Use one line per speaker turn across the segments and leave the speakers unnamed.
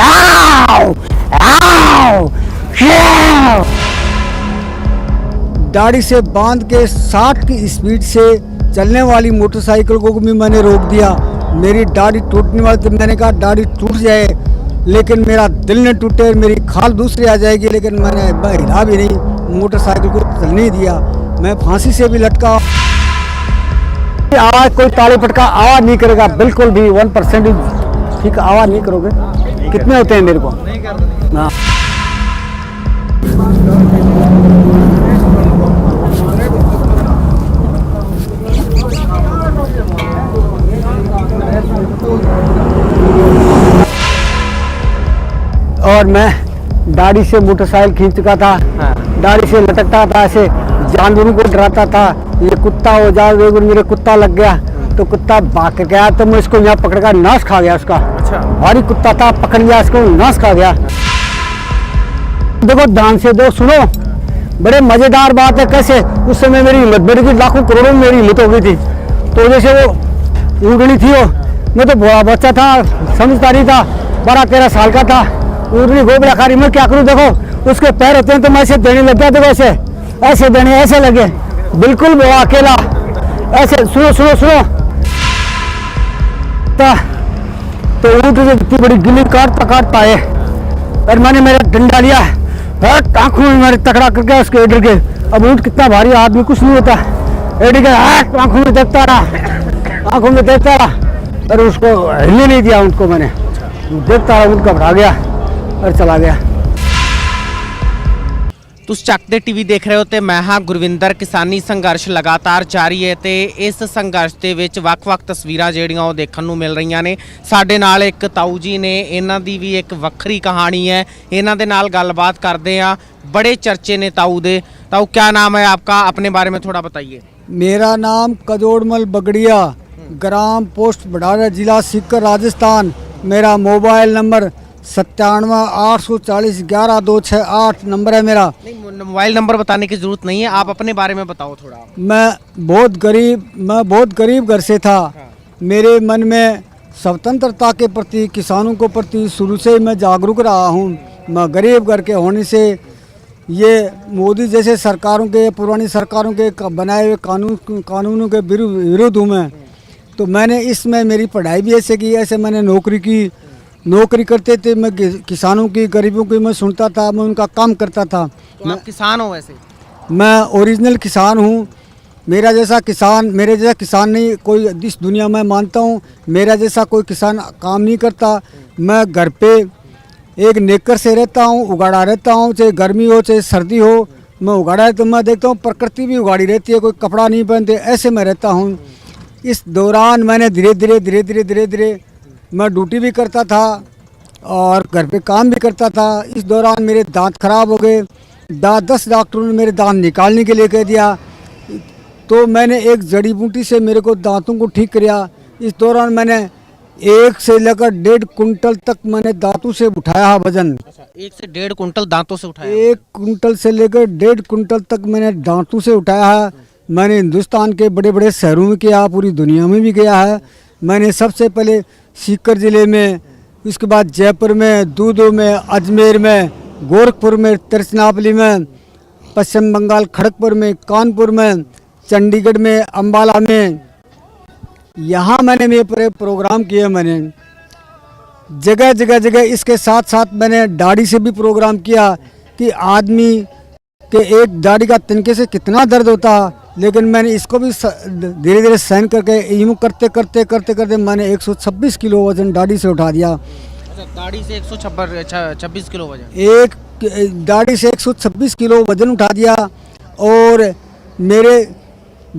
आओ, आओ, आओ। दाढ़ी से बांध के 60 की स्पीड से चलने वाली मोटरसाइकिल को भी मैंने रोक दिया। मेरी दाढ़ी टूटने वाली थी, मैंने कहा दाढ़ी टूट जाए लेकिन मेरा दिल न टूटे, मेरी खाल दूसरी आ जाएगी, लेकिन मैंने हिला भी नहीं, मोटरसाइकिल को चलने ही दिया। मैं फांसी से भी लटका, आवाज़ कोई ताली पटका आवाज़ नहीं करेगा, बिल्कुल भी 1% भी ठीक आवाज़ नहीं करोगे। कितने होते हैं मेरे को ना। और मैं दाढ़ी से मोटरसाइकिल खींच चुका था, दाढ़ी से लटकता था, ऐसे जानवरों को डराता था। ये कुत्ता हो जाए, मेरे कुत्ता लग गया तो कुत्ता भाग गया, तो मैं इसको यहाँ पकड़ कर नाश खा गया उसका। अच्छा। भारी कुत्ता था, पकड़ लिया इसको, नाश खा गया। देखो ध्यान से दो, सुनो, बड़े मजेदार बात है। कैसे उस समय मेरी हिम्मत बढ़ गई, लाखों करोड़ों में मेरी हिम्मत हो गई थी। तो जैसे वो उड़नी थी, वो मैं तो बड़ा बच्चा था, समझता नहीं था, 12-13 साल का था। उड़नी गोबरा खा रही, मैं क्या करूँ। देखो उसके पैर होते हैं तो मैं ऐसे देने लग गया, देखो ऐसे ऐसे देने ऐसे लगे, बिल्कुल वो अकेला ऐसे। सुनो सुनो सुनो, तो ऊँट इतनी बड़ी गिल्ली काटता काटता है, और मैंने मेरा डंडा लिया, आँखों में मेरे तकड़ा करके उसके एडर के। अब ऊँट कितना भारी, आदमी कुछ नहीं होता, एडर के आँखों में देखता रहा, आँखों में देखता रहा, और उसको हिलने नहीं दिया। ऊँट को मैंने देखता रहा, ऊँट घबरा गया और चला गया।
ਤੁਸੀਂ ਚੱਕਦੇ ਟੀਵੀ ਦੇਖ ਰਹੇ ਹੋ ਤੇ ਮੈਂ ਹਾਂ ਗੁਰਵਿੰਦਰ। ਕਿਸਾਨੀ ਸੰਘਰਸ਼ ਲਗਾਤਾਰ ਜਾਰੀ ਹੈ ਤੇ ਇਸ ਸੰਘਰਸ਼ ਦੇ ਵਿੱਚ ਵੱਖ-ਵੱਖ ਤਸਵੀਰਾਂ ਜਿਹੜੀਆਂ ਉਹ ਦੇਖਣ ਨੂੰ ਮਿਲ ਰਹੀਆਂ ਨੇ। ਸਾਡੇ ਨਾਲ ਇੱਕ ਤਾਊ ਜੀ ਨੇ, ਇਹਨਾਂ ਦੀ ਵੀ ਇੱਕ ਵੱਖਰੀ ਕਹਾਣੀ ਹੈ, ਇਹਨਾਂ ਦੇ ਨਾਲ ਗੱਲਬਾਤ ਕਰਦੇ ਆ। बड़े चर्चे ने ताऊ दे। ताऊ क्या नाम है आपका, अपने बारे में थोड़ा बताइए।
मेरा नाम कजोड़मल बगड़िया, ग्राम पोस्ट बड़ारा, जिला सीकर, राजस्थान। मेरा मोबाइल नंबर 97-840-11268 नंबर है मेरा।
नहीं, मोबाइल नंबर बताने की जरूरत नहीं है, आप अपने बारे में बताओ थोड़ा।
मैं बहुत गरीब घर से था। मेरे मन में स्वतंत्रता के प्रति, किसानों को प्रति शुरू से ही मैं जागरूक रहा हूँ। मैं गरीब घर के होने से ये मोदी जैसे सरकारों के, पुरानी सरकारों के बनाए हुए कानूनों के विरुद्ध हूँ मैं। तो मैंने इसमें मेरी पढ़ाई भी ऐसे की, ऐसे मैंने नौकरी करते थे। मैं किसानों की, गरीबों की मैं सुनता था, मैं उनका काम करता था।
तो आप किसान हो वैसे?
मैं ओरिजिनल किसान हूँ। मेरे जैसा किसान नहीं कोई इस दुनिया में, मानता हूँ मेरा जैसा कोई किसान काम नहीं करता। मैं घर पे एक नेकर से रहता हूँ, उगाड़ा रहता हूँ, चाहे गर्मी हो चाहे सर्दी हो, मैं उगाड़ा है। तो मैं देखता हूँ प्रकृति भी उगाड़ी रहती है, कोई कपड़ा नहीं पहनते, ऐसे मैं रहता हूँ। इस दौरान मैंने धीरे धीरे मैं ड्यूटी भी करता था और घर पे काम भी करता था। इस दौरान मेरे दांत खराब हो गए। 10 डॉक्टरों ने मेरे दांत निकालने के लिए कह दिया। तो मैंने एक जड़ी बूटी से मेरे को दांतों को ठीक किया। इस दौरान मैंने 1 से लेकर 1.5 कुंटल तक मैंने दांतों से उठाया वजन।
1 से 1.5 कुंटल दांतों से उठाया?
1 कुंटल से लेकर 1.5 कुंटल तक मैंने दांतों से उठाया है। मैंने हिंदुस्तान के बड़े बड़े शहरों में किया, पूरी दुनिया में भी गया है। मैंने सबसे पहले सीकर ज़िले में, उसके बाद जयपुर में, दूदू में, अजमेर में, गोरखपुर में, तिरचनापली में, पश्चिम बंगाल खड़गपुर में, कानपुर में, चंडीगढ़ में, अम्बाला में, यहाँ मैंने मेरे प्रोग्राम किए। मैंने जगह इसके साथ साथ मैंने दाढ़ी से भी प्रोग्राम किया कि आदमी के एक दाढ़ी का तिनके से कितना दर्द होता। लेकिन मैंने इसको भी धीरे धीरे सहन करके यूँ करते मैंने 126 किलो वजन दाढ़ी से उठा दिया।
अच्छा, दाढ़ी से 126 किलो वजन?
एक दाढ़ी से 126 किलो वजन उठा दिया। और मेरे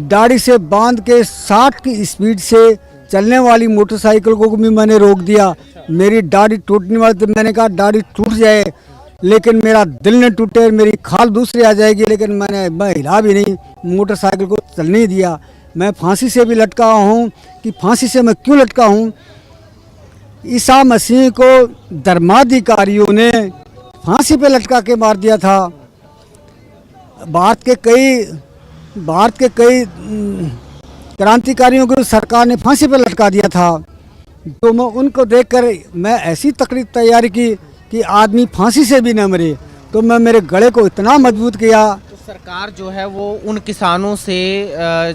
दाढ़ी से बांध के 60 की स्पीड से चलने वाली मोटरसाइकिल को भी मैंने रोक दिया। मेरी दाढ़ी टूटने वाली थी, मैंने कहा दाढ़ी टूट जाए लेकिन मेरा दिल न टूटे, मेरी खाल दूसरी आ जाएगी, लेकिन मैं हिला भी नहीं, मोटरसाइकिल को चलने ही दिया। मैं फांसी से भी लटका हूँ। कि फांसी से मैं क्यों लटका हूँ? ईसा मसीह को धर्माधिकारियों ने फांसी पे लटका के मार दिया था। भारत के कई क्रांतिकारियों को सरकार ने फांसी पे लटका दिया था। तो मैं उनको देखकर मैं ऐसी तकरीब तैयारी की कि आदमी फांसी से भी न मरे। तो मैं मेरे गले को इतना मजबूत किया।
तो सरकार जो है वो उन किसानों से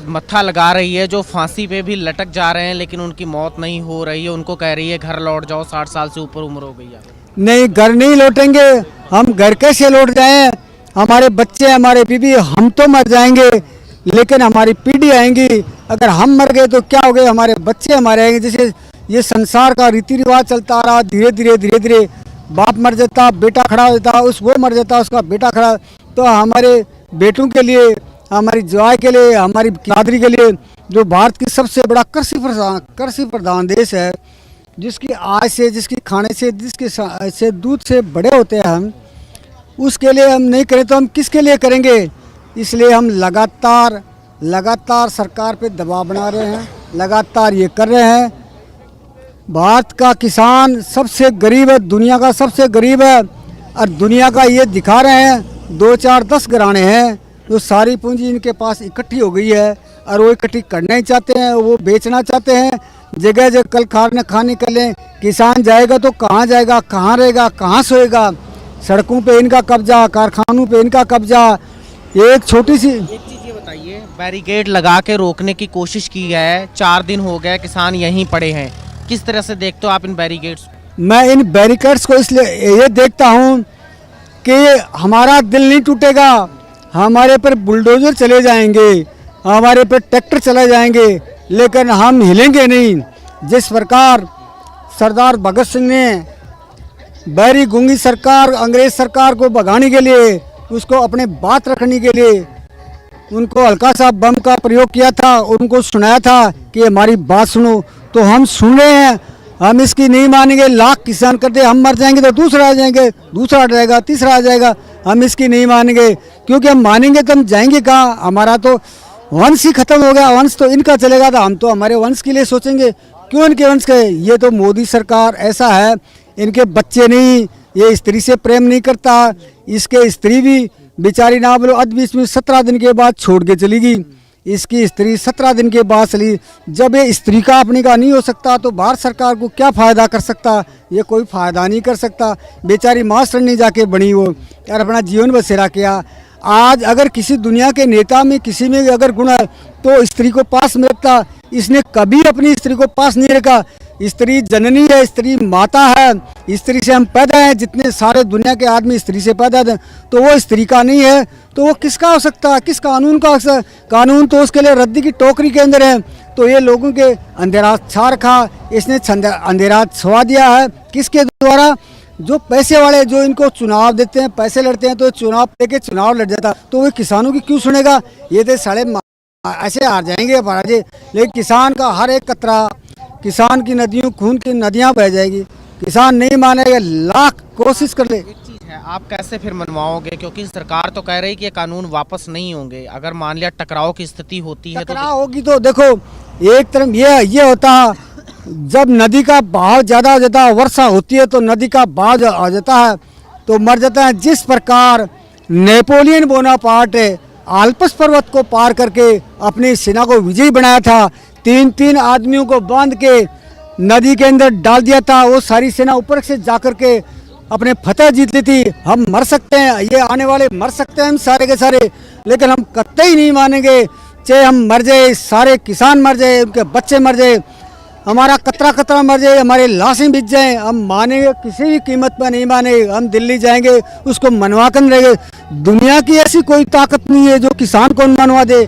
मत्था लगा रही है जो फांसी पे भी लटक जा रहे हैं लेकिन उनकी मौत नहीं हो रही है, उनको कह रही है घर लौट जाओ, 60 साल से ऊपर उम्र हो गई है।
नहीं, घर नहीं लौटेंगे हम। घर कैसे लौट जाएं? हमारे बच्चे, हमारे बीवी, हम तो मर जाएंगे लेकिन हमारी पीढ़ी आएंगी। अगर हम मर गए तो क्या हो गए? हमारे बच्चे हमारे आएंगे। जैसे ये संसार का रीति रिवाज चलता आ रहा, धीरे धीरे धीरे धीरे बाप मर जाता, बेटा खड़ा हो जाता, वो मर जाता, उसका बेटा खड़ा। तो हमारे बेटों के लिए, हमारी जवाई के लिए, हमारी बिरादरी के लिए, जो भारत की सबसे बड़ा कृषि प्रधान देश है, जिसकी आय से, जिसकी खाने से, जिसके से दूध से बड़े होते हैं हम, उसके लिए हम नहीं करें तो हम किसके लिए करेंगे? इसलिए हम लगातार सरकार पे दबाव बना रहे हैं, लगातार ये कर रहे हैं। भारत का किसान सबसे गरीब है, दुनिया का सबसे गरीब है। और दुनिया का ये दिखा रहे हैं 2 4 10 घराने हैं जो सारी पूंजी इनके पास इकट्ठी हो गई है और वो इकट्ठी करना ही चाहते हैं, वो बेचना चाहते हैं। जगह जगह कल खाने कर लें। किसान जाएगा तो कहाँ जाएगा, कहाँ रहेगा, कहाँ सोएगा? सड़कों पे इनका कब्जा, कारखानों पे इनका कब्जा। एक छोटी सी
एक चीज़ ये बताइए, बैरिकेड लगा के रोकने की कोशिश की है, 4 दिन हो गए किसान यहीं पड़े हैं, किस तरह से देखते हो आप इन बैरिकेड्स?
मैं इन बैरिकेड्स को इसलिए ये देखता हूँ कि हमारा दिल नहीं टूटेगा। हमारे पर बुलडोजर चले जाएंगे, हमारे पर ट्रैक्टर चले जाएंगे, लेकिन हम हिलेंगे नहीं। जिस प्रकार सरदार भगत सिंह ने बैरी गूंगी सरकार, अंग्रेज सरकार को भगाने के लिए, उसको अपने बात रखने के लिए उनको हल्का सा बम का प्रयोग किया था, उनको सुनाया था कि हमारी बात सुनो, तो हम सुन रहे हैं। हम इसकी नहीं मानेंगे। लाख किसान कर दे, हम मर जाएंगे तो दूसरा आ जाएंगे, दूसरा आ जाएगा, तीसरा आ जाएगा। हम इसकी नहीं मानेंगे, क्योंकि हम मानेंगे तो हम जाएंगे कहाँ? हमारा तो वंश ही खत्म हो गया। वंश तो इनका चलेगा था, हम तो हमारे वंश के लिए सोचेंगे। क्यों इनके वंश के? ये तो मोदी सरकार ऐसा है, इनके बच्चे नहीं, ये स्त्री से प्रेम नहीं करता। इसके स्त्री भी बेचारी ना बोलो अध बीच में 17 दिन के बाद छोड़ के चली गई। इसकी स्त्री 17 दिन के बाद चली। जब ये स्त्री का अपने का नहीं हो सकता तो भारत सरकार को क्या फ़ायदा कर सकता? ये कोई फ़ायदा नहीं कर सकता। बेचारी मास्टर नहीं जाके बनी वो और अपना जीवन बसेरा किया। आज अगर किसी दुनिया के नेता में किसी में अगर गुण है तो स्त्री को पास में रखता। इसने कभी अपनी स्त्री को पास नहीं रखा। स्त्री जननी है, स्त्री माता है, स्त्री से हम पैदा हैं। जितने सारे दुनिया के आदमी स्त्री से पैदा हैं, तो वो स्त्री का नहीं है तो वो किसका हो सकता है? किस कानून का हो सकता है? कानून तो उसके लिए रद्दी की टोकरी के अंदर है। तो ये लोगों के अंधेरा छा रखा, इसने अंधेरा छुआ दिया है। किसके द्वारा? जो पैसे वाले, जो इनको चुनाव देते हैं, पैसे लड़ते हैं, तो चुनाव लेके चुनाव लड़ जाता, तो वो किसानों की क्यों सुनेगा? ये तो साढ़े ऐसे हार जाएंगे महाराजे। लेकिन किसान का हर एक कतरा, किसान की नदियों, खून की नदियां बह जाएगी। किसान नहीं मानेगा, लाख कोशिश कर ले।
एक चीज़ है, आप कैसे फिर मनवाओगे? क्योंकि सरकार तो कह रही है कि ये कानून वापस नहीं होंगे। अगर मान लिया टकराव की स्थिति होती है,
टकराव होगी तो देखो, एक तरफ ये होता है, जब नदी का बहाव ज़्यादा हो जाता है, वर्षा होती है तो नदी का बहाव आ जाता है तो मर जाता है। जिस प्रकार नेपोलियन बोनापार्ट आल्प्स पर्वत को पार करके अपनी सेना को विजयी बनाया था, 3 आदमियों को बांध के नदी के अंदर डाल दिया था, वो सारी सेना ऊपर से जाकर के अपने फतेह जीत ली थी। हम मर सकते हैं, ये आने वाले मर सकते हैं हम सारे के सारे, लेकिन हम कतई नहीं मानेंगे। चाहे हम मर जाए, सारे किसान मर जाए, उनके बच्चे मर जाए, हमारा कतरा मर जाए, हमारे लाशें बिछ जाए, हम मानेंगे किसी भी कीमत पर नहीं मानेंगे। हम दिल्ली जाएंगे, उसको मनवा कर रहेंगे। दुनिया की ऐसी कोई ताकत नहीं है जो किसान को मनवा दे।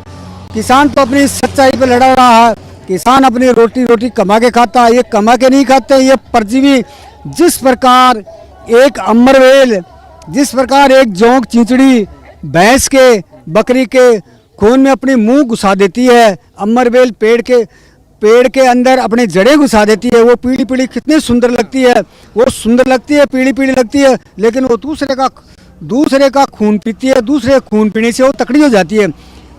किसान तो अपनी सच्चाई पर लड़ा रहा है। किसान अपनी रोटी कमा के खाता है। ये कमा के नहीं खाते, ये परजीवी। जिस प्रकार एक अमरवेल, जिस प्रकार एक जोंक चिंचड़ी भैंस के, बकरी के खून में अपनी मुंह घुसा देती है, अमरवेल पेड़ के अंदर अपने जड़ें घुसा देती है। वो पीली पीली कितनी सुंदर लगती है, वो सुंदर लगती है, पीली पीली लगती है, लेकिन वो दूसरे का खून पीती है। दूसरे खून पीने से वो तकड़ी हो जाती है।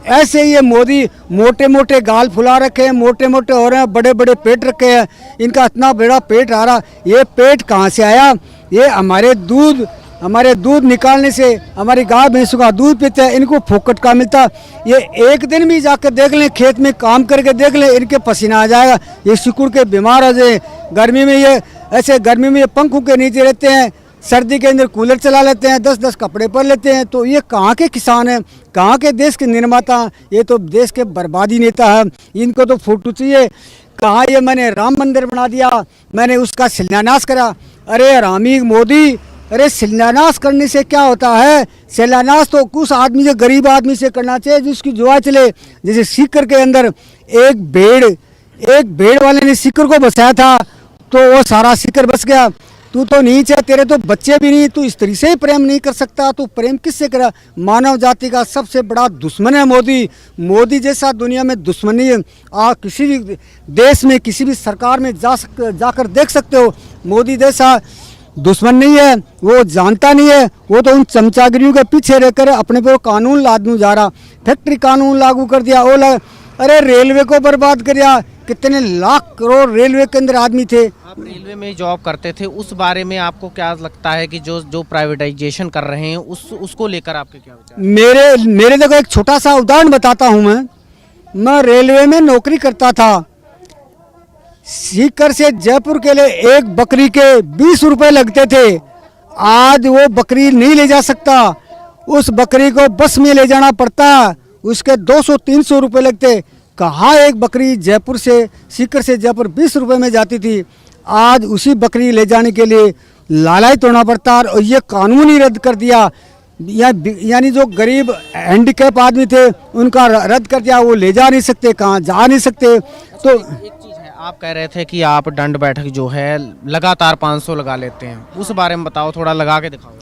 ऐसे ये मोदी मोटे मोटे गाल फुला रखे हैं, मोटे मोटे हो रहे हैं, बड़े बड़े पेट रखे हैं। इनका इतना बड़ा पेट आ रहा, ये पेट कहाँ से आया? ये हमारे दूध हमारे दूध निकालने से हमारी गाय भैंसों का दूध पीते हैं, इनको फोकट का मिलता। ये एक दिन भी जाकर देख लें, खेत में काम करके देख लें, इनके पसीना आ जाएगा, ये सिकुड़ के बीमार हो जाए। गर्मी में ये ऐसे गर्मी में ये पंखों के नीचे रहते हैं, सर्दी के अंदर कूलर चला लेते हैं, 10-10 कपड़े पहन लेते हैं। तो ये कहाँ के किसान हैं, कहाँ के देश के निर्माता? ये तो देश के बर्बादी नेता है। इनको तो फोटो चाहिए। कहा ये मैंने राम मंदिर बना दिया, मैंने उसका शिलान्यास करा। अरे रामी मोदी, अरे शिलान्यास करने से क्या होता है? शिलान्यास तो उस आदमी से, गरीब आदमी से करना चाहिए जिसकी जुआ चले। जैसे सीकर के अंदर एक भेड़ वाले ने सीकर को बसाया था, तो वो सारा सीकर बस गया। तू तो नीच है, तेरे तो बच्चे भी नहीं, तू स्त्री से ही प्रेम नहीं कर सकता, तू प्रेम किससे करा? मानव जाति का सबसे बड़ा दुश्मन है मोदी। मोदी जैसा दुनिया में दुश्मन नहीं है। आप किसी भी देश में, किसी भी सरकार में जाकर देख सकते हो, मोदी जैसा दुश्मन नहीं है। वो जानता नहीं है, वो तो उन चमचागिरियों के पीछे रहकर अपने पे कानून लादने जा रहा। फैक्ट्री कानून लागू कर दिया, अरे रेलवे को बर्बाद कर दिया। कितने लाख करोड़ रेलवे के अंदर आदमी थे।
आप रेलवे में जॉब करते थे, उस बारे में आपको क्या लगता है कि जो प्राइवेटाइजेशन कर रहे हैं उसको लेकर आपके क्या विचार?
मेरे देखो एक छोटा सा उदाहरण बताता हूँ। मैं रेलवे में नौकरी करता था। सीकर से जयपुर के लिए एक बकरी के 20 रुपए लगते थे। आज वो बकरी नहीं ले जा सकता, उस बकरी को बस में ले जाना पड़ता, उसके 200-300 रुपए लगते। कहाँ एक बकरी जयपुर से, सीकर से जयपुर 20 रुपए में जाती थी, आज उसी बकरी ले जाने के लिए लालाई तोड़ना पड़ता। और ये कानून ही रद्द कर दिया। यानी जो गरीब हैंडीकैप आदमी थे उनका रद्द कर दिया, वो ले जा नहीं सकते, कहाँ जा नहीं सकते। तो
एक चीज़ है, आप कह रहे थे कि आप दंड बैठक जो है लगातार 500 लगा लेते हैं, उस बारे में बताओ, थोड़ा लगा के दिखाओ।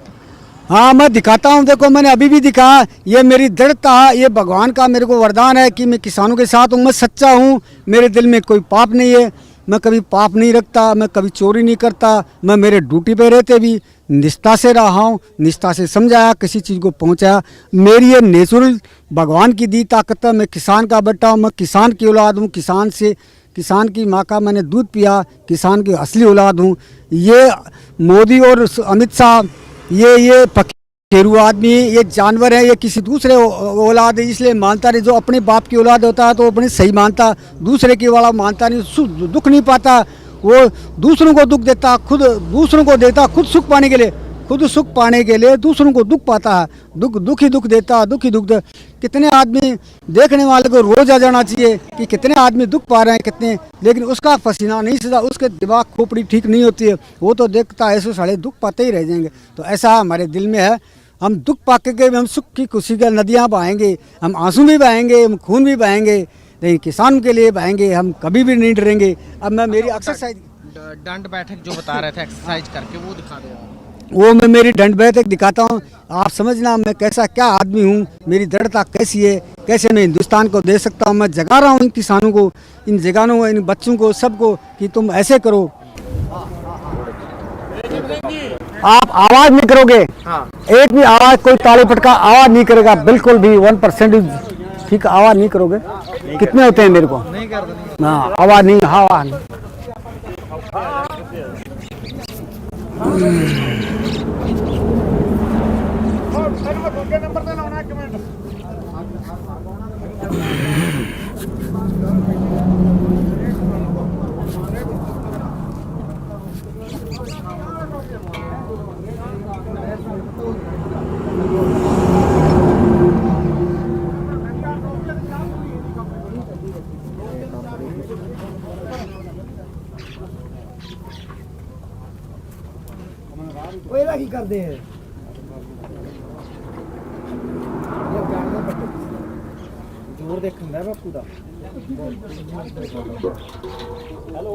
हाँ, मैं दिखाता हूँ। देखो मैंने अभी भी दिखाया, ये मेरी दृढ़ता है, ये भगवान का मेरे को वरदान है कि मैं किसानों के साथ हूँ। मैं सच्चा हूँ, मेरे दिल में कोई पाप नहीं है, मैं कभी पाप नहीं रखता, मैं कभी चोरी नहीं करता। मैं मेरे ड्यूटी पे रहते भी निष्ठा से रहा हूँ, निष्ठा से समझाया, किसी चीज़ को पहुँचाया। मेरी ये नेचुरल भगवान की दी ताकत है। मैं किसान का बेटा हूँ, मैं किसान की औलाद हूँ, किसान की माँ का मैंने दूध पिया, किसान की असली औलाद हूँ। ये मोदी और अमित शाह ये पखेरु आदमी, ये जानवर है, ये किसी दूसरे औलाद है, इसलिए मानता नहीं। जो अपने बाप की औलाद होता है तो अपने सही मानता, दूसरे की वाला मानता नहीं, दुख नहीं पाता। वो दूसरों को दुख देता, खुद दूसरों को देता, खुद सुख पाने के लिए, खुद सुख पाने के लिए दूसरों को दुख पाता है। दुख ही दुख देता, दुख ही दुख दे। कितने आदमी, देखने वाले को रोज आ जाना चाहिए कि कितने आदमी दुख पा रहे हैं, कितने, लेकिन उसका पसीना नहीं सीधा, उसके दिमाग खोपड़ी ठीक नहीं होती है, वो तो देखता है ऐसे साढ़े दुख पाते ही रह जाएंगे। तो ऐसा हमारे दिल में है। हम दुख पाके के हम सुख की खुशी का नदियाँ बहाएंगे, हम आंसू भी बहाएंगे, हम खून भी बहाएंगे, लेकिन किसान के लिए बहाएंगे, हम कभी भी नहीं डरेंगे। अब मैं मेरी एक्सरसाइज,
दंड बैठक जो बता रहे थे एक्सरसाइज करके, वो दिखा दो।
वो मैं मेरी दंड बैठक दिखाता हूँ, आप समझना मैं कैसा क्या आदमी हूँ, मेरी दृढ़ता कैसी है, कैसे मैं हिंदुस्तान को दे सकता हूँ। मैं जगा रहा हूँ इन किसानों को, इन जगानों को, इन बच्चों को, सबको कि तुम ऐसे करो। आप आवाज नहीं करोगे, हाँ। एक भी आवाज, कोई ताली पटका आवाज नहीं करेगा, बिल्कुल भी 1% ठीक आवाज नहीं करोगे। कितने होते हैं मेरे को? नहीं करते। हाँ, आवाज नहीं, हवा नहीं। की करते हैं जोर देखना है बापू का। हेलो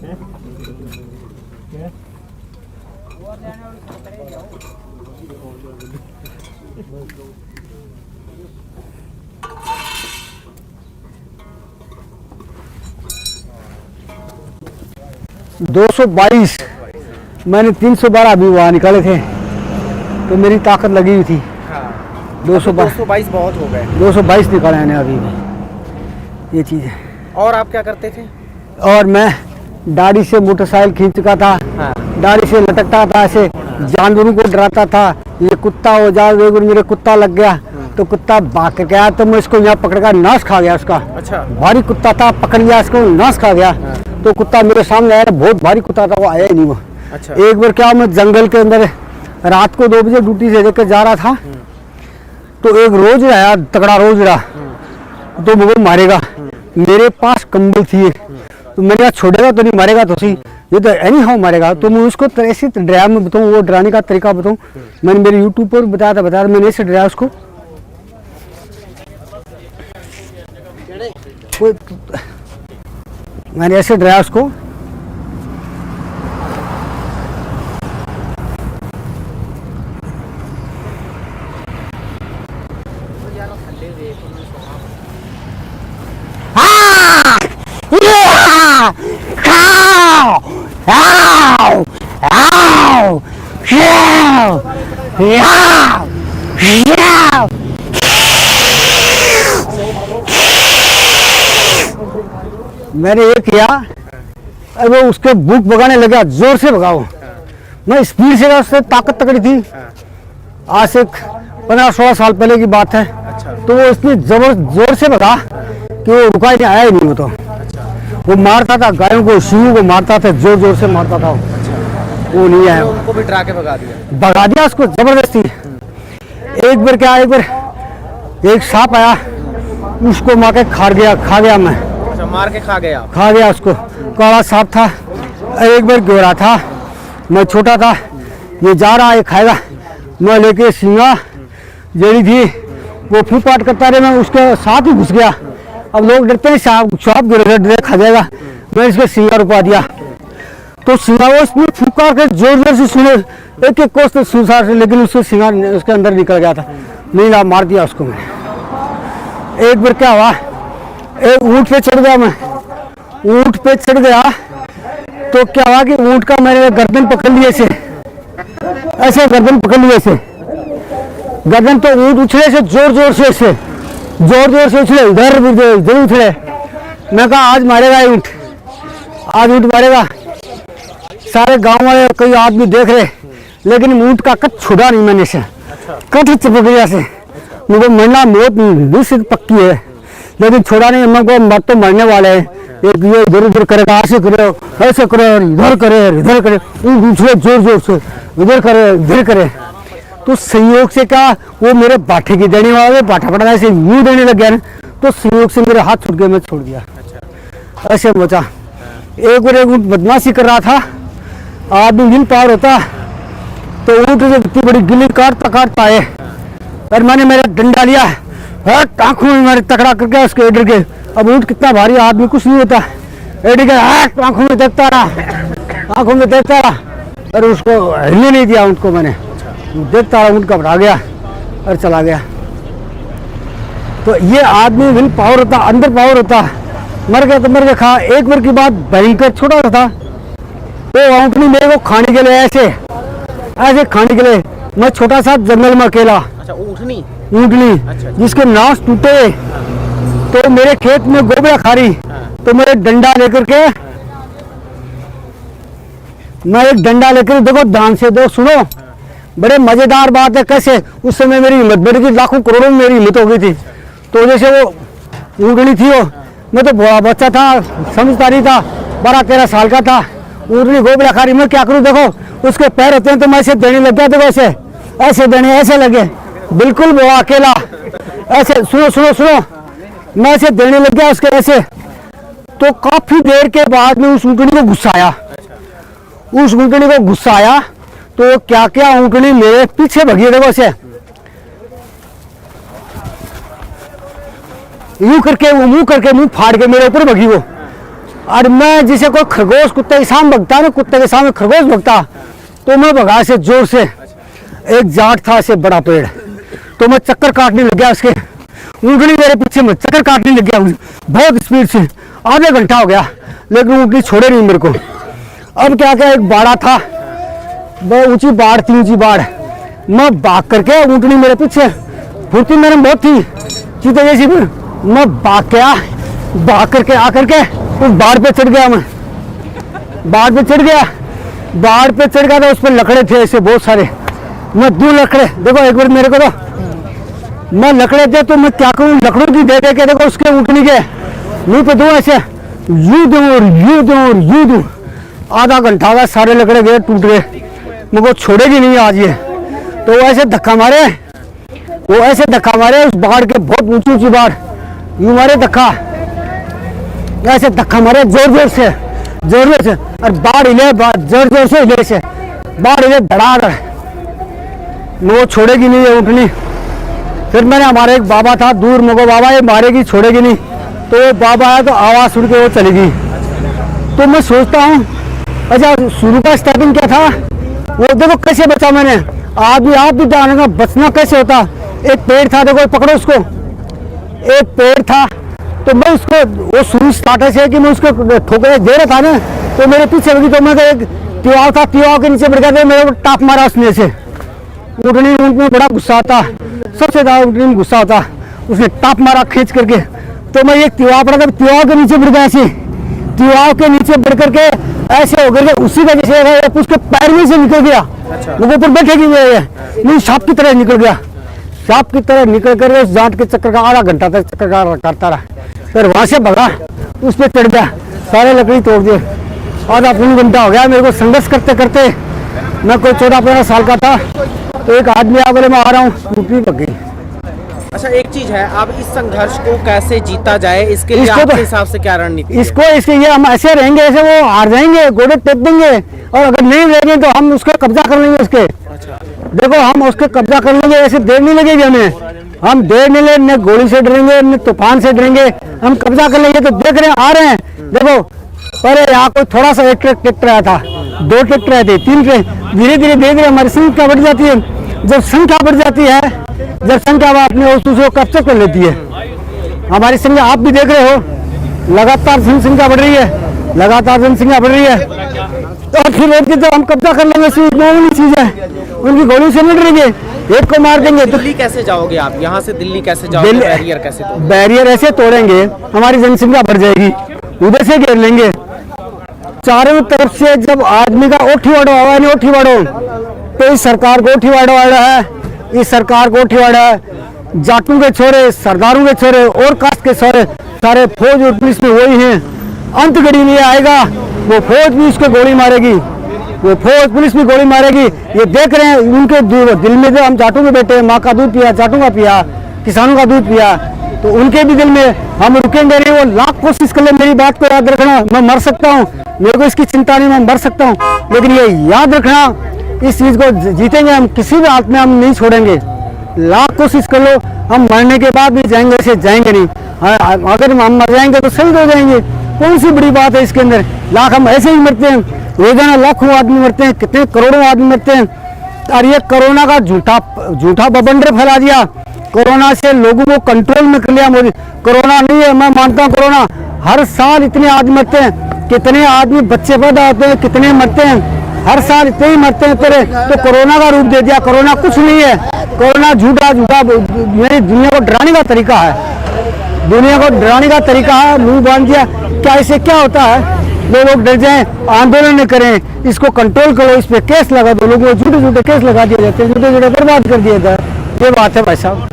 222 मैंने 312 अभी वहाँ निकाले थे, तो मेरी ताकत लगी हुई थी।
222 बहुत हो गए।
222 निकाले मैंने अभी भी, ये चीज़ है।
और आप क्या करते थे?
और मैं दाढ़ी से मोटरसाइकिल खींच चुका था, दाढ़ी से लटकता था, ऐसे जानवरों को डराता था। ये कुत्ता हो जाए, एक बार मेरे कुत्ता लग गया तो कुत्ता भाग के गया, तो मैं इसको यहाँ पकड़ कर नाश खा गया उसका।
अच्छा।
भारी कुत्ता था, पकड़ लिया इसको, नाश खा गया। तो कुत्ता मेरे सामने आया, बहुत भारी कुत्ता था, वो आया ही नहीं वो।
अच्छा।
एक बार क्या, मैं जंगल के अंदर रात को 2 बजे ड्यूटी से लेकर जा रहा था, तो एक रोज आया, तगड़ा रोज रहा, तो मुझे मारेगा। मेरे पास कंबल थी, तो मैंने कहा छोड़ेगा तो नहीं, मारेगा तो सही, ये तो एनी हाउ मारेगा। तो मैं उसको ऐसे डराया, मैं बताऊँ वो डराने का तरीका बताऊँ, मैंने मेरे यूट्यूब पर बताया मैंने ऐसे डराया उसको। मैंने ऐसे डराया उसको, मैंने ये किया, अब वो उसके बुक भगाने लगा, जोर से भगाओ। मैं स्पीड से, उससे ताकत तकड़ी थी। आज से 15-16 साल पहले की बात है। तो वो इतनी जोर से भगा कि वो रुका ही नहीं, आया ही नहीं वो। तो वो मारता था गायों को, शिवों को मारता था, जोर जोर से मारता था वो नहीं आया।
उनको भी डरा के
भगा दिया उसको जबरदस्ती। एक बार क्या, एक बार एक सांप आया, उसको मार के खा गया मैं।
अच्छा, मार के खा
गया उसको। काला सांप था। एक बार गोरा था, मैं छोटा था, ये जा रहा है खाएगा, मैं लेके सींगा जड़ी थी, वो फूट करता रहे, मैं उसके साथ ही घुस गया। अब लोग डरते हैं सांप गिर खा जाएगा, मैं इसके सींगा रुपा दिया। तो सींगा वो इसमें फूका के जोर जोर से सुने, एक एक कोस तो सुनसार से, लेकिन उसको सींगा उसके अंदर निकल गया था, नहीं ला, मार दिया उसको मैंने। एक बार क्या हुआ, एक ऊँट पे चढ़ गया मैं, ऊँट पे चढ़ गया तो क्या हुआ कि ऊँट का मैंने गर्दन पकड़ लिया, ऐसे गर्दन पकड़ लिया, ऐसे गर्दन। तो ऊँट उछले से जोर जोर से, ऐसे जोर जोर से उछले, इधर उछले। मैं कहा आज मारेगा ऊँट, आज ऊँट मारेगा। सारे गांव वाले कई आदमी देख रहे, लेकिन ऊँट का कट छुड़ा नहीं मैंने से। कट चिपक गया से, मुझे मरना मौत निश्चित पक्की है, लेकिन छोड़ा नहीं। हमको मत तो मरने वाले हैं। एक ये इधर उधर करेगा, ऐसे करो, इधर करे, इधर करे, उछले जोर जोर से, इधर करे, इधर करे। तो संयोग से क्या, वो मेरे बाठे की देने वाले, बाठा पड़ा ऐसे यूं देने लग गया ना, तो संयोग से मेरे हाथ छूट गए, मैं छोड़ दिया। ऐसे बचा। एक बार एक ऊँट बदमाशी कर रहा था, आदमी गिल पार होता, तो ऊँट इतनी बड़ी गिल्ली काटता है, और मैंने मेरा डंडा लिया, आंखों में मेरे तकड़ा करके उसके एडर के। अब ऊँट कितना भारी, आदमी कुछ नहीं होता, एडर के आंखों में देखता रहा, और उसको हिलने नहीं दिया ऊँट को। मैंने देखता रहा, ऊँट घबरा गया और चला गया। तो ये आदमी विल पावर होता, अंदर पावर होता, मर गया तो मर गया, खा। एक बार की बात भयंकर, छोटा सा था, वो ऊँटनी मेरे को खाने के लिए ऐसे खाने के लिए, मैं छोटा सा जंगल में अकेला।
अच्छा, ऊँटनी
जिसके नाश टूटे, तो मेरे खेत में गोबरा खा रही। तो मेरे डंडा लेकर के, मैं एक डंडा लेकर, देखो ध्यान से दो, सुनो, बड़े मजेदार बात है। कैसे उस समय मेरी हिम्मत बढ़ गई, लाखों करोड़ों में मेरी हिम्मत हो गई थी। तो जैसे वो ऊँटनी थी, वो मैं तो बड़ा बच्चा था, समझता नहीं था, 12-13 साल का था। ऊँटनी गोबरा खा रही, मैं क्या करूँ, देखो उसके पैर होते हैं, तो मैं ऐसे देने लग गया, देखो ऐसे देने, ऐसे लगे, बिल्कुल वो अकेला, ऐसे सुनो, मैं ऐसे देने लग गया उसके ऐसे। तो काफी देर के बाद में उस ऊँटनी को गुस्सा आया, तो क्या ऊँटनी मेरे पीछे भगी, देखो ऐसे यूं करके, वो मुंह फाड़ के मेरे ऊपर भगी वो। और मैं जिसे कोई खरगोश कुत्ते के सामने भगता ना, कुत्ते के सामने खरगोश भगता, तो मैं भगा ऐसे जोर से। एक जाट था ऐसे बड़ा पेड़, तो मैं चक्कर काटने लग गया उसके, ऊँटनी मेरे पीछे में चक्कर काटने लग गया बहुत स्पीड से। आधे घंटा हो गया लेकिन ऊँटनी छोड़े नहीं मेरे को। अब क्या क्या, एक बाड़ा था, बहुत ऊंची बाढ़ थी, ऊंची बाढ़। मैं भाग करके, ऊँटनी मेरे पीछे, फुर्ती मेरे में बहुत थी चीते जैसी, मैं भाग करके आकर के उस बाढ़ पे चढ़ गया। मैं बाढ़ पे चढ़ गया तो उस पर लकड़े थे ऐसे बहुत सारे। मैं दूर लकड़े, देखो एक बार मेरे को, तो मैं लकड़े थे तो मैं क्या करूँ, लकड़ों की दे के देखो उसके ऊँटनी के मुँह पे दूँ ऐसे, यूं दूँ और यूं दूँ और यूं दूँ। आधा घंटा हुआ, सारे लकड़े गए, टूट गए, मुझको छोड़ेगी नहीं आज ये। तो वो ऐसे धक्का मारे उस बाढ़ के, बहुत ऊंची ऊंची बाढ़, यूं मारे धक्का, ऐसे धक्का मारे जोर से, और बाढ़ हिले, जोर से हिले से, बाढ़ हिले धड़ाधड़, वो छोड़ेगी नहीं ये ऊँटनी। फिर मैंने, हमारे एक बाबा था दूर, मुझको बाबा ये मारेगी छोड़ेगी नहीं, तो वो बाबा आया तो आवाज़ सुन के वो चली गई। तो मैं सोचता हूँ अच्छा शुरू का स्टार्टिंग क्या था, वो देखो कैसे बचा मैंने। आप भी जाने का बचना कैसे होता। एक पेड़ था, देखो पकड़ो उसको, एक पेड़ था, तो मैं उसको, वो शुरू स्टार्टर से कि मैं उसको ठोकर दे रहा था ना, तो मेरे पीछे लगी, तो मैं एक तिवाव था, तिवाव के नीचे बढ़ गया था, मेरे को टाप मारा उसने से। ऊँटनी में बड़ा गुस्सा आता, सबसे ज़्यादा ऊँटनी में गुस्सा आता, उसने टाप मारा खींच करके, तो मैं एक तिवाव पड़ा था, तिवाव के नीचे बढ़ गया ऐसे, तिवाव के नीचे बढ़ करके ऐसे हो गए, उसी का जैसे उसके पैर में से निकल गया। वो ऊपर बैठेगी नहीं, सांप की तरह निकल गया, सांप की तरह निकल कर उस जाट के चक्कर का आधा घंटा तक चक्कर करता रहा। फिर वहां से भगा, उस पर चढ़ गया, सारे लकड़ी तोड़ दिए। आधा पौन घंटा हो गया मेरे को संघर्ष करते करते। मैं कोई 14-15 साल का था, तो एक आदमी आ बोले मैं आ रहा हूँ, ऊँटनी पक गई।
अच्छा एक चीज है, अब इस संघर्ष को कैसे जीता जाए, इसके लिए
इसको
आपके
तो-
हिसाब से क्या रणनीति है?
इसके ये हम ऐसे रहेंगे, ऐसे वो हार जाएंगे, गोड़े टेप देंगे, और अगर नहीं रहेंगे तो हम उसका कब्जा कर लेंगे उसके। देखो हम उसके कब्जा कर लेंगे, ऐसे देर नहीं लगेगी हमें, हम देर नहीं ले, न गोली से डरेंगे न तूफान से डरेंगे, हम कब्जा कर लेंगे। तो देख रहे हैं आ रहे हैं, देखो पहले यहाँ कोई थोड़ा सा एक ट्रैक्टर आया था, 2 ट्रैक्टर आए थे, 3 ट्रैक्टर, धीरे धीरे हमारी संख्या बढ़ जाती है। जब संख्या बढ़ जाती है, जब संख्या अपने उसको कैप्चर कर लेती है, हमारी संख्या आप भी देख रहे हो, लगातार जनसंख्या बढ़ रही है, लगातार जनसंख्या बढ़ रही है, और फिर एक तो हम कब्जा कर लेंगे, चीज है, उनकी गोली से नहीं डरेंगे, एक को मार देंगे। तो
दिल्ली कैसे जाओगे आप, यहाँ से दिल्ली कैसे जाओगे, बैरियर कैसे तोड़ोगे?
बैरियर ऐसे तोड़ेंगे, हमारी जनसंख्या बढ़ जाएगी, उधर से घेर लेंगे चारों तरफ से। जब आदमी का ओठीवाड़ो आवा नहीं, ओठीवाड़ो, तो इस सरकार को ओठीवाड़ो आ रहा है, इस सरकार को ओठीवाड़ा है, जाटों के छोरे, सरदारों के छोरे और कास्ट के छोरे, सारे फौज और पुलिस में वही हैं। अंत घड़ी नहीं आएगा, वो फौज भी उसको गोली मारेगी, वो फौज पुलिस भी गोली मारेगी। ये देख रहे हैं उनके दिल में, जो हम जाटों में बैठे, माँ का दूध पिया, जाटों का पिया, किसानों का दूध पिया, तो उनके भी दिल में हम रुकेंगे नहीं। वो लाख कोशिश कर ले, मेरी बात को याद रखना, मैं मर सकता हूँ, मेरे को इसकी चिंता नहीं, मैं मर सकता हूँ, लेकिन ये याद रखना, इस चीज को जीतेंगे हम, किसी भी हालत में हम नहीं छोड़ेंगे। लाख कोशिश कर लो, हम मरने के बाद भी जाएंगे, ऐसे जाएंगे नहीं। अगर हम मर जाएंगे तो शहीद हो जाएंगे, कौन सी बड़ी बात है इसके अंदर। लाख हम ऐसे ही मरते हैं, रोजाना लाखों आदमी मरते हैं, कितने करोड़ों आदमी मरते हैं। और ये कोरोना का झूठा बबंडर फैला दिया, कोरोना से लोगों को कंट्रोल में कर लिया मोदी। कोरोना नहीं है, मैं मानता हूँ कोरोना, हर साल इतने आदमी मरते हैं, कितने आदमी बच्चे पैदा होते हैं, कितने मरते हैं, हर साल इतने ही मरते हैं तेरे। तो कोरोना का रूप दे दिया, कोरोना कुछ नहीं है, कोरोना झूठा मेरी दुनिया को डराने का तरीका है, दुनिया को डराने का तरीका है, मुंह बांध दिया। क्या इससे क्या होता है, लोग डर जाएं, आंदोलन न करें, इसको कंट्रोल करो, इस पे केस लगा दो, लोगों को झूठे केस लगा दिए जाते हैं, झूठे बर्बाद कर दिया जाए। ये बात है भाई साहब।